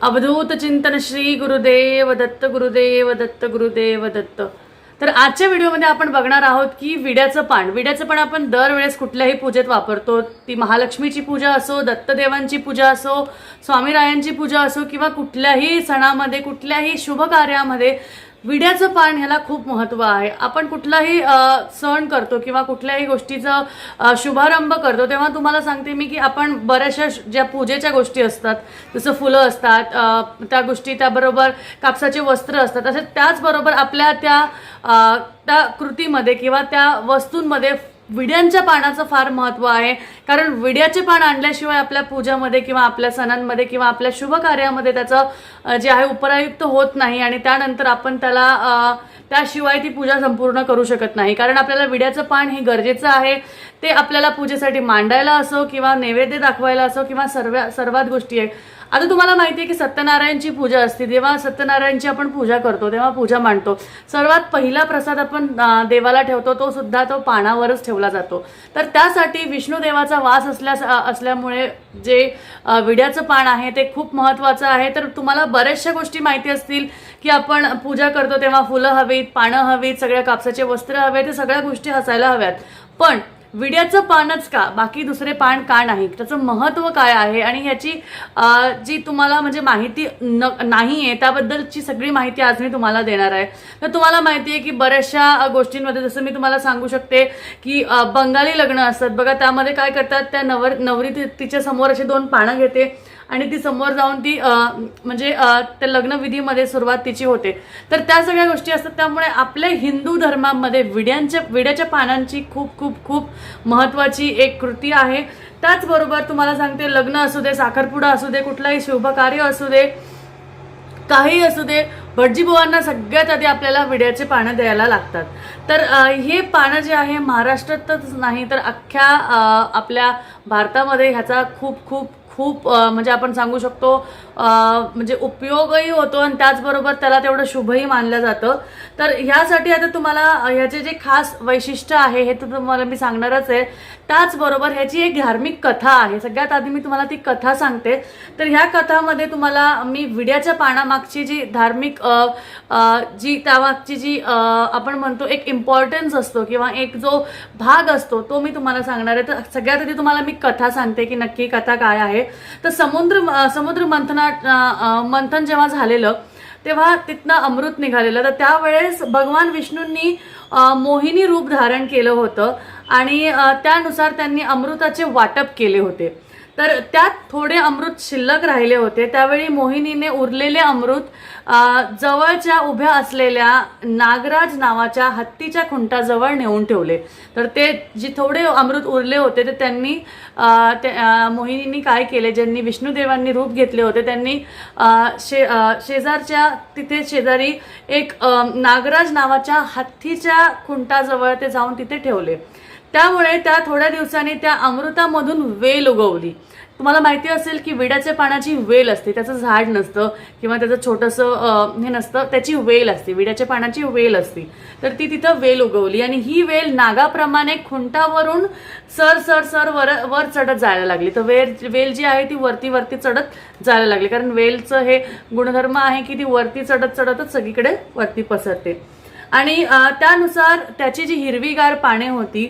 अवधूत चिंतन श्री गुरुदेव दत्त गुरुदेव दत्त गुरुदेव दत्त। तर आजच्या व्हिडिओमध्ये आपण बघणार आहोत की विड्याचं पान आपण दरवेळेस कुठल्याही पूजेत वापरतो। ती महालक्ष्मीची पूजा असो, दत्तदेवांची पूजा असो, स्वामीरायांची पूजा असो किंवा कुठल्याही सणामध्ये कुठल्याही शुभ कार्यामध्ये विड्याचं पान ह्याला खूप महत्त्व आहे। आपण कुठलाही सण करतो किंवा कुठल्याही गोष्टीचा शुभारंभ करतो तेव्हा तुम्हाला सांगते मी की आपण बऱ्याचशा ज्या पूजेच्या गोष्टी असतात, जसं फुलं असतात, त्या गोष्टी, त्याबरोबर कापसाचे वस्त्र असतात, असे त्याचबरोबर आपल्या त्या कृतीमध्ये किंवा त्या वस्तूंमध्ये विड्यांच्या पानाचं फार महत्त्व आहे। कारण विड्याचे पान आणल्याशिवाय आपल्या पूजामध्ये किंवा आपल्या सणांमध्ये किंवा आपल्या शुभ कार्यामध्ये त्याचं जे आहे उपरायुक्त होत नाही आणि त्यानंतर आपण त्याशिवाय ती पूजा संपूर्ण करू शकत नाही। कारण आपल्याला विड्याचं पान हे गरजेचं आहे। ते आपल्याला पूजेसाठी मांडायला असो किंवा नैवेद्य दाखवायला असो किंवा सर्वात गोष्टी आहे। आता तुम्हाला माहिती आहे की सत्यनारायणची पूजा असते, जेव्हा सत्यनारायणची आपण पूजा करतो तेव्हा पूजा मांडतो, सर्वात पहिला प्रसाद आपण देवाला ठेवतो, तो सुद्धा तो पानावरच ठेवला जातो। तर त्यासाठी विष्णू देवाचा वास असल्यामुळे जे विड्याचं पान आहे ते खूप महत्त्वाचं आहे। तर तुम्हाला बऱ्याचशा गोष्टी माहिती असतील की आपण पूजा करतो तेव्हा फुलं हवीत, पानं हवीत, सगळ्या कापसाचे वस्त्र हवे, ते सगळ्या गोष्टी असायला हव्यात। पण विड्याचं पानच का, बाकी दुसरे पान का नाही, त्याचं महत्त्व काय आहे आणि ह्याची जी तुम्हाला म्हणजे माहिती नाही आहे त्याबद्दलची सगळी माहिती आज मी तुम्हाला देणार आहे। तर तुम्हाला माहिती आहे की बऱ्याचशा गोष्टींमध्ये जसं मी तुम्हाला सांगू शकते की बंगाली लग्न असतात बघा, त्यामध्ये काय करतात, त्या नवरी तिच्या समोर अशी 2 पानं घेते आणि ती समोर जाऊन ती म्हणजे त्या लग्नविधीमध्ये सुरुवात तिची होते। तर त्या सगळ्या गोष्टी असतात, त्यामुळे आपल्या हिंदू धर्मामध्ये विड्याच्या पानांची खूप खूप खूप महत्त्वाची एक कृती आहे। त्याचबरोबर तुम्हाला सांगते, लग्न असू दे, साखरपुडा असू दे, कुठलाही शुभ कार्य असू दे, काही असू दे, भटजीबुवांना सगळ्यात आधी आपल्याला विड्याचे पानं द्यायला लागतात। तर हे पानं जे आहे महाराष्ट्रातच नाही तर अख्ख्या आपल्या भारतामध्ये ह्याचा खूप खूप खूप म्हणजे आपण सांगू शकतो म्हणजे उपयोगही होतो आणि त्याचबरोबर त्याला तेवढं शुभही मानलं जातं। तर ह्यासाठी आता तुम्हाला ह्याचे जे खास वैशिष्ट्य आहे हे तर तुम्हाला मी सांगणारच आहे। त्याचबरोबर ह्याची एक धार्मिक कथा आहे। सगळ्यात आधी मी तुम्हाला ती कथा सांगते। तर ह्या कथामध्ये तुम्हाला मी विड्याच्या पानामागची जी धार्मिक त्यामागची जी आपण म्हणतो एक इम्पॉर्टन्स असतो किंवा एक जो भाग असतो तो मी तुम्हाला सांगणार आहे। तर सगळ्यात आधी तुम्हाला मी कथा सांगते की नक्की कथा काय आहे। तर समुद्र मंथन जेव्हा झालेलं तेव्हा तिथनं अमृत निघालेलं, तर त्यावेळेस भगवान विष्णूंनी मोहिनी रूप धारण केलं होतं आणि त्यानुसार त्यांनी अमृताचे वाटप केले होते। तर त्यात थोडे अमृत शिल्लक राहिले होते। त्यावेळी मोहिनीने उरलेले अमृत जवळच्या उभ्या असलेल्या नागराज नावाच्या हत्तीच्या खुंटाजवळ नेऊन ठेवले। तर ते जे थोडे अमृत उरले होते ते त्यांनी मोहिनींनी काय केले, ज्यांनी विष्णुदेवांनी रूप घेतले होते त्यांनी शेजारी एक नागराज नावाच्या हत्तीच्या खुंटाजवळ ते जाऊन तिथे ठेवले। त्यामुळे त्या थोड्या दिवसांनी त्या अमृतामधून वेल उगवली। तुम्हाला माहिती असेल की विड्याच्या पानाची वेल असते, त्याचं झाड नसतं किंवा त्याचं छोटंसं हे नसतं, त्याची वेल असते, विड्याच्या पानाची वेल असते। तर ती तिथं वेल उगवली आणि ही वेल नागाप्रमाणे खुंटावरून सर वर चढत जायला लागली। तर वेल जी आहे ती वरती चढत जायला लागली, कारण वेलचं हे गुणधर्म आहे की ती वरती चढतच सगळीकडे वरती पसरते। आणि त्यानुसार त्याची जी हिरवीगार पाने होती,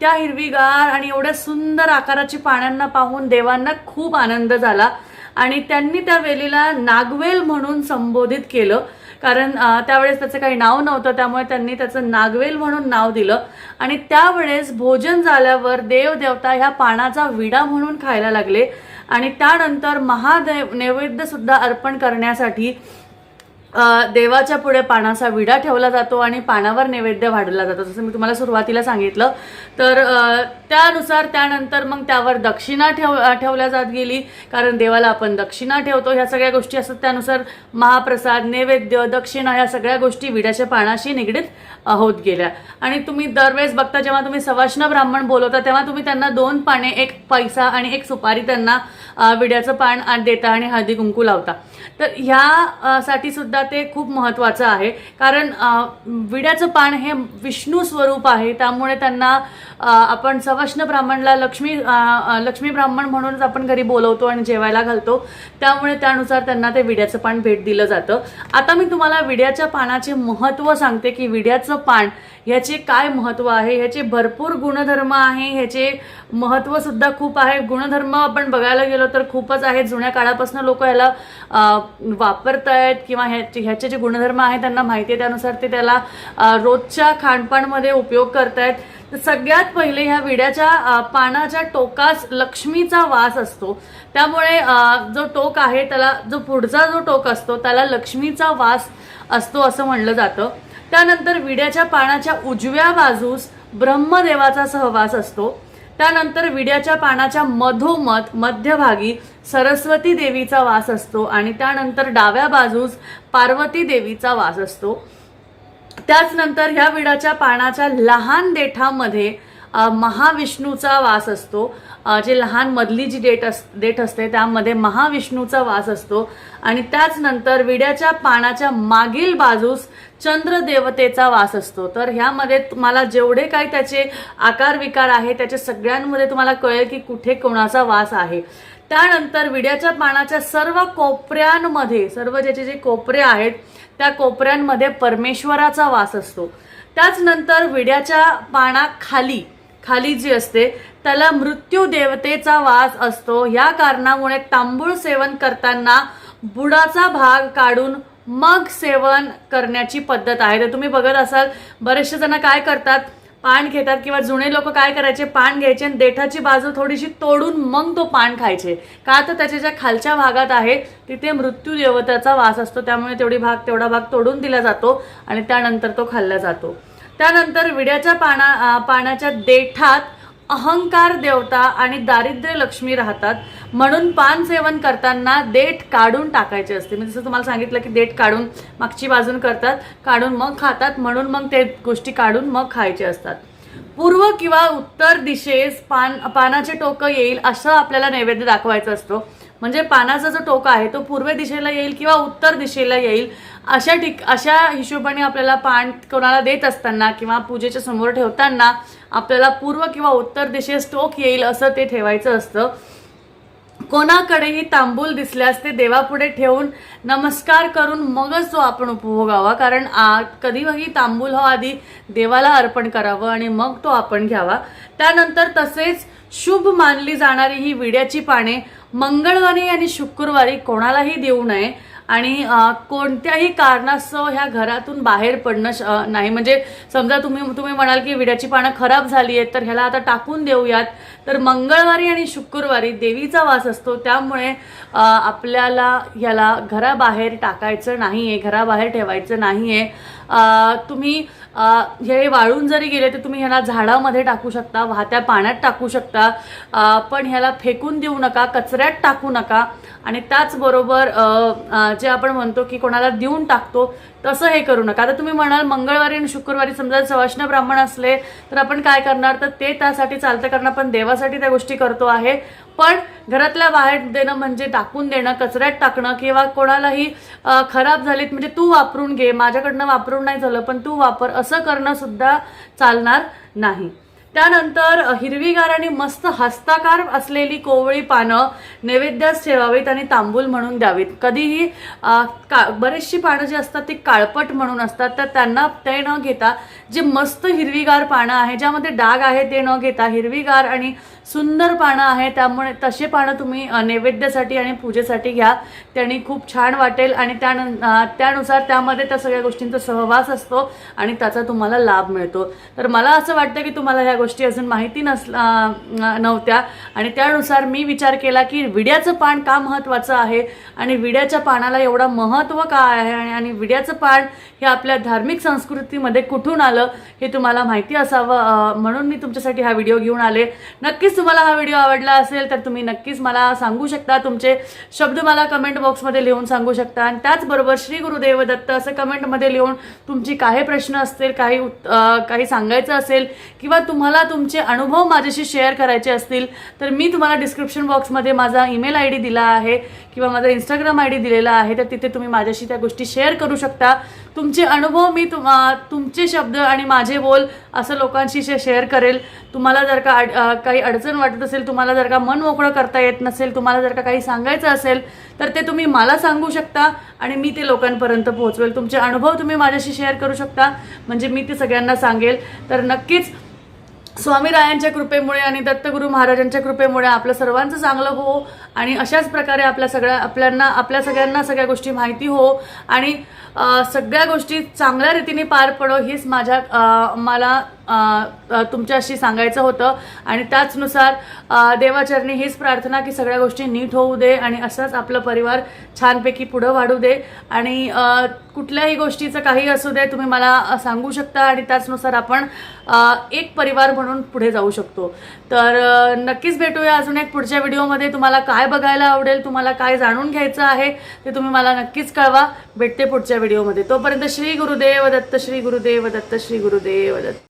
त्या हिरवीगार आणि एवढ्या सुंदर आकाराची पानांना पाहून देवांना खूप आनंद झाला आणि त्यांनी त्या वेलीला नागवेल म्हणून संबोधित केलं। कारण त्यावेळेस त्याचं काही नाव नव्हतं, त्यामुळे त्यांनी त्याचं नागवेल म्हणून नाव दिलं। आणि त्यावेळेस भोजन झाल्यावर देवदेवता ह्या पानाचा विडा म्हणून खायला लागले आणि त्यानंतर नैवेद्य सुद्धा अर्पण करण्यासाठी देवाच्या पुढे पानाचा विडा ठेवला जातो आणि पानावर नैवेद्य वाढवला जातो, जसं मी तुम्हाला सुरुवातीला सांगितलं। तर त्यानुसार त्यानंतर मग त्यावर दक्षिणा ठेवल्या जात गेली, कारण देवाला आपण दक्षिणा ठेवतो, ह्या सगळ्या गोष्टी असतात। त्यानुसार महाप्रसाद, नैवेद्य, दक्षिणा ह्या सगळ्या गोष्टी विड्याच्या पानाशी निगडीत होत गेल्या। आणि तुम्ही दरवेळेस बघता, जेव्हा तुम्ही सवाष्ण ब्राह्मण बोलवता तेव्हा तुम्ही त्यांना 2 पाने, 1 पैसा आणि 1 सुपारी त्यांना विड्याचं पान देता आणि हळदी कुंकू लावता। तर ह्यासाठी सुद्धा ते खूप महत्त्वाचं आहे, कारण विड्याचं पान हे विष्णू स्वरूप आहे, त्यामुळे त्यांना आपण सवष्ण ब्राह्मणला लक्ष्मी ब्राह्मण म्हणूनच आपण घरी बोलवतो आणि जेवायला घालतो, त्यामुळे त्यानुसार त्यांना ते विड्याचं पान भेट दिलं जातं. आता मी तुम्हाला विड्याच्या पानाचे महत्त्व सांगते की विड्याचं पान ह्याचे काय महत्त्व आहे. ह्याचे भरपूर गुणधर्म आहे, ह्याचे महत्त्व सुद्धा खूप आहे. गुणधर्म आपण बघायला गेलो तर खूपच आहेत. जुन्या काळापासून लोक याला वापरतायत किंवा ह्याचे जे गुणधर्म आहेत त्यांना माहिती आहे, त्यानुसार ते त्याला रोजच्या खानपानमध्ये उपयोग करतायत. तर सगळ्यात पहिले ह्या विड्याच्या पानाच्या टोकास लक्ष्मीचा वास असतो, त्यामुळे जो टोक आहे त्याला, जो पुढचा जो टोक असतो त्याला लक्ष्मीचा वास असतो असं म्हणलं जातं. त्यानंतर विड्याच्या पानाच्या उजव्या बाजूस ब्रह्मदेवाचा सहवास असतो. त्यानंतर विड्याच्या पानाच्या मधोमध मध्यभागी सरस्वती देवीचा वास असतो आणि त्यानंतर डाव्या बाजूस पार्वती देवीचा वास असतो. त्याचनंतर ह्या विड्याच्या पानाच्या लहान देठामध्ये महाविष्णूचा वास असतो. जे लहान मधली जी देठ असते त्यामध्ये महाविष्णूचा वास असतो. आणि त्याचनंतर विड्याच्या पानाच्या मागील बाजूस चंद्रदेवतेचा वास असतो. तर ह्यामध्ये तुम्हाला जेवढे काही त्याचे आकार विकार आहे त्याच्या सगळ्यांमध्ये तुम्हाला कळेल की कुठे कोणाचा वास आहे. त्यानंतर विड्याच्या पानाच्या सर्व कोपऱ्यांमध्ये, सर्व ज्याचे जे कोपरे आहेत त्या कोपऱ्यांमध्ये परमेश्वराचा वास असतो. त्याचनंतर विड्याच्या पानाखाली जी असते त्याला मृत्यू देवतेचा वास असतो. या कारणामुळे तांबूळ सेवन करताना बुडाचा भाग काढून मग सेवन करण्याची पद्धत आहे. तर तुम्ही बघत असाल बरेचसे जण काय करतात, पान घेतात किंवा जुने लोक काय करायचे, पान घ्यायचे आणि देठाची बाजू थोडीशी तोडून मग तो पान खायचे. का तर त्याच्या ज्या खालच्या भागात आहे तिथे मृत्यू देवतेचा वास असतो, त्यामुळे तेवढा भाग तोडून दिला जातो आणि त्यानंतर तो खाल्ला जातो. त्यानंतर विड्याच्या पानाच्या देठात अहंकार देवता आणि दारिद्र्य लक्ष्मी राहतात, म्हणून पान सेवन करताना देठ काढून टाकायचे असते. मी जसं तुम्हाला सांगितलं की देठ काढून मागची बाजून करतात, काढून मग खातात, म्हणून मग ते गोष्टी काढून मग खायचे असतात. पूर्व किंवा उत्तर दिशेस पानाचे टोकं येईल असं आपल्याला नैवेद्य दाखवायचं असतो. म्हणजे पानाचा जो टोका आहे तो पूर्व दिशेला येईल किंवा उत्तर दिशेला येईल अशा हिशोबाने आपल्याला पान कोणाला देत असताना किंवा पूजेच्या समोर ठेवताना आपल्याला पूर्व किंवा उत्तर दिशेस टोक येईल असं ते ठेवायचं असतं. कोणाकडेही तांबूल दिसल्यास ते देवापुढे ठेवून नमस्कार करून मगच तो आपण उपभोगावा, कारण कधीही तांबूल हा आधी देवाला अर्पण करावं आणि मग तो आपण घ्यावा. त्यानंतर तसेच शुभ मानली जाणारी ही विड्याची पाने मंगळवारी आणि शुक्रवारी कोणालाही देऊ नये आणि कोणत्याही कारणास्तव ह्या घरातून बाहेर पडणं नाही. म्हणजे समजा तुम्ही म्हणाल की विड्याची पानं खराब झाली आहेत तर ह्याला आता टाकून देऊयात, तर मंगळवारी आणि शुक्रवारी देवीचा वास असतो, त्यामुळे आपल्याला ह्याला घराबाहेर टाकायचं नाहीये, घराबाहेर ठेवायचं नाहीये. तुम्ही हे वाळून जरी गेले तर तुम्ही ह्याला झाडामध्ये टाकू शकता, वाहत्या पाण्यात टाकू शकता, पण ह्याला फेकून देऊ नका, कचऱ्यात टाकू नका. आणि त्याचबरोबर जे आपण म्हणतो की कोणाला देऊन टाकतो तसं हे करू नका. आता तुम्ही म्हणाल मंगळवारी आणि शुक्रवारी समजा सवष्ण ब्राह्मण असले तर आपण काय करणार, तर ते त्यासाठी चालतं, कारण आपण देवासाठी त्या गोष्टी करतो आहे. पण घरातल्या बाहेर देणं म्हणजे टाकून देणं, कचऱ्यात टाकणं किंवा कोणालाही खराब झालीत म्हणजे तू वापरून घे, माझ्याकडनं वापरून नाही झालं पण तू वापर, असं करणं सुद्धा चालणार नाही. त्यानंतर हिरवीगार आणि मस्त हस्ताकार असलेली कोवळी पानं नैवेद्यास ठेवावीत आणि तांबूल म्हणून द्यावीत. कधीही बरेचशी पानं जी असतात ती काळपट म्हणून असतात, तर त्यांना ते न घेता जे मस्त हिरवीगार पानं आहे, ज्यामध्ये डाग आहे ते न घेता हिरवीगार आणि सुंदर पानं आहे, त्यामुळे तसे पानं तुम्ही नैवेद्यासाठी आणि पूजेसाठी घ्या, त्यांनी खूप छान वाटेल. आणि त्यानुसार त्यामध्ये त्या सगळ्या गोष्टींचा सहवास असतो आणि त्याचा तुम्हाला लाभ मिळतो. तर मला असं वाटतं की तुम्हाला ह्या गोष्टी अजून माहिती नव्हत्या आणि त्यानुसार मी विचार केला की विड्याचं पान का महत्त्वाचं आहे आणि विड्याच्या पानाला एवढं महत्त्व का आहे आणि विड्याचं पान हे आपल्या धार्मिक संस्कृतीमध्ये कुठून आलं हे तुम्हाला माहिती असावं, म्हणून मी तुमच्यासाठी हा व्हिडिओ घेऊन आले. नक्कीच नक्कीच तुम्हाला हा व्हिडिओ आवडला असेल तर तुम्ही नक्कीच मला सांगू शकता, तुमचे शब्द मला कमेंट बॉक्समध्ये लिहून सांगू शकता. आणि त्याचबरोबर श्री गुरुदेव दत्त असं कमेंटमध्ये लिहून तुमची काही प्रश्न असतील, काही सांगायचं असेल किंवा तुम्हाला तुमचे अनुभव माझ्याशी शेअर करायचे असतील तर मी तुम्हाला डिस्क्रिप्शन बॉक्समध्ये माझा ईमेल ID दिला आहे किंवा माझा Instagram ID दिलेला आहे, तर तिथे तुम्ही माझ्याशी त्या गोष्टी शेअर करू शकता. तुमचे अनुभव मी तुमचे शब्द आणि माझे बोल असं लोकांशी शेअर करेल. तुम्हाला जर का काही अडचण वाटत असेल, तुम्हाला जर का मन मोकळं करता येत नसेल, तुम्हाला जर का काही सांगायचं असेल तर ते तुम्ही मला सांगू शकता आणि मी ते लोकांपर्यंत पोहोचवेल. तुमचे अनुभव तुम्ही माझ्याशी शेअर करू शकता, म्हणजे मी ते सगळ्यांना सांगेल. तर नक्कीच स्वामीरायांच्या कृपेमुळे आणि दत्तगुरू महाराजांच्या कृपेमुळे आपलं सर्वांचं चांगलं हो आणि अशाच प्रकारे आपल्या सगळ्यांना सगळ्या गोष्टी माहिती हो आणि सगळ्या गोष्टी चांगल्या रीतीने पार पडो हीच मला तुमच्याशी सांगायचं होतं. आणि त्याचनुसार देवाचरणी हीच प्रार्थना की सगळ्या गोष्टी नीट होऊ दे आणि असंच आपलं परिवार छानपैकी पुढं वाढू दे. आणि कुठल्याही गोष्टीचं काही असू दे तुम्ही मला सांगू शकता आणि त्याचनुसार आपण एक परिवार म्हणून पुढे जाऊ शकतो. तर नक्कीच भेटूया अजून एक पुढच्या व्हिडिओमध्ये. तुम्हाला काय बघायला आवडेल, तुम्हाला काय जाणून घ्यायचं आहे ते तुम्ही मला नक्कीच कळवा. भेटते पुढच्या व्हिडिओमध्ये. तोपर्यंत श्री गुरुदेव दत्त, श्री गुरुदेव दत्त, श्री गुरुदेव दत्त.